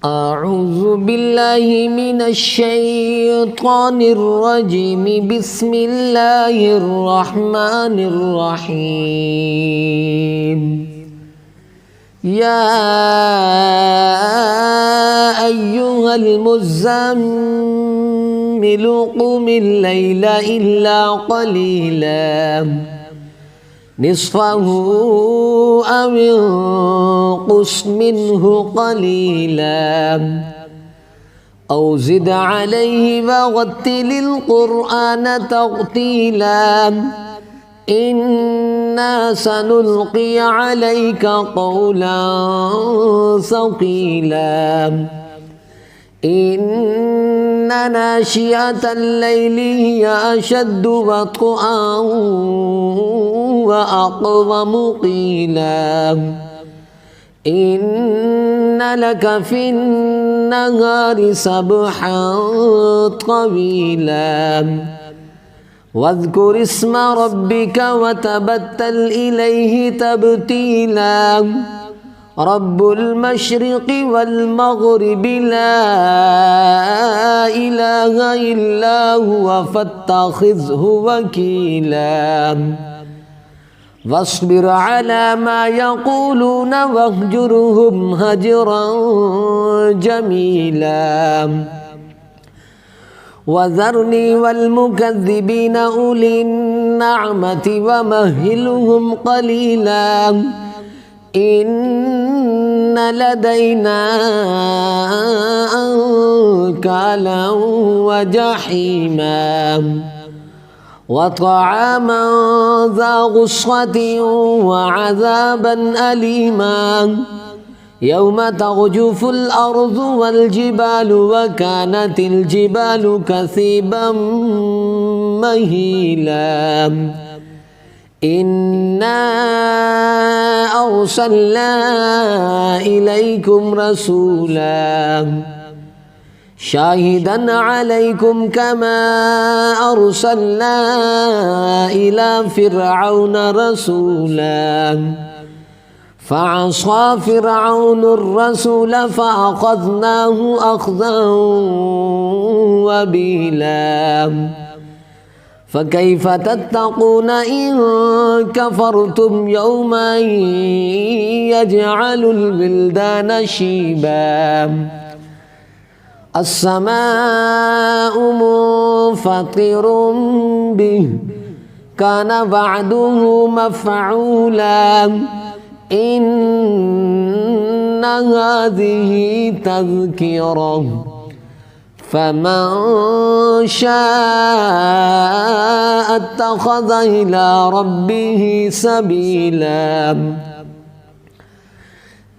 أعوذ بالله من الشيطان الرجيم. بسم الله الرحمن الرحيم. يا أيها المزمل قم الليل إلا قليلا نصفه أو انقص منه قليلا أو زد عليه ورتل القرآن ترتيلا إنا سنلقي عليك قولا ثقيلا إن ناشئة الليل هي أشد وطئا وأقوم قيلا إن لك في النهار سبحا طويلا واذكر اسم ربك وتبتل إليه تبتيلا رب المشرق والمغرب لا إله إلا هو فاتخذه وكيلا واصبر على ما يقولون واهجرهم هجرا جميلا وذرني والمكذبين أولي النعمة ومهلهم قليلا إن لدينا أنكالا وجحيما وطعاما ذا غصة وعذابا أليما يوم ترجف الأرض والجبال وكانت الجبال كثيبا مهيلا إنا أرسلنا إليكم رسولا شاهدا عليكم كما أرسلنا إلى فرعون رسولا فعصى فرعون الرسول فأخذناه أخذا وبيلا فكيف تتقون إن كفرتم يوما يجعل الولدان شيبا السماء منفطر به كان وعده مفعولا إن هذه تذكرة فمن شاء اتخذ إلى ربه سبيلا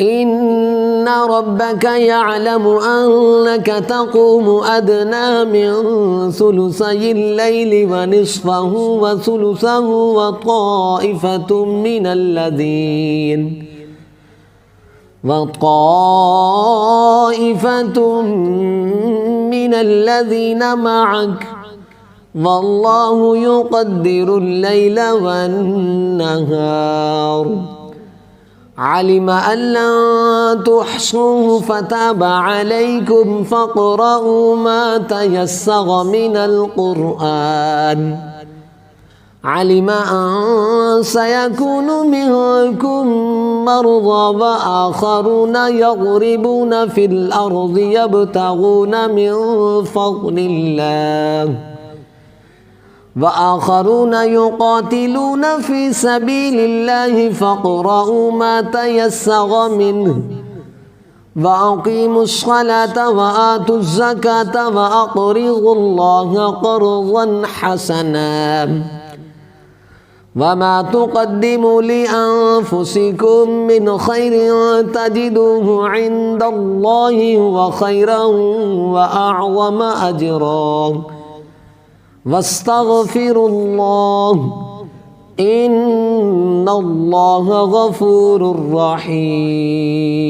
إن ربك يعلم أنك تقوم أدنى من ثلثي الليل ونصفه وثلثه وطائفة من الذين معك والله يقدر الليل والنهار علم أن لن تحصوه فتاب عليكم فاقرؤوا ما تيسر من القرآن علم أن سيكون منكم مرضى وآخرون يضربون في الأرض يبتغون من فضل الله وآخرون يقاتلون في سبيل الله فاقرؤوا ما تيسر منه وأقيموا الصلاة وآتوا الزكاة وأقرضوا الله قرضا حسنا وما تقدموا لأنفسكم من خير تجدوه عند الله وخيرا وأعظم أجرا واستغفروا الله إن الله غفور رحيم.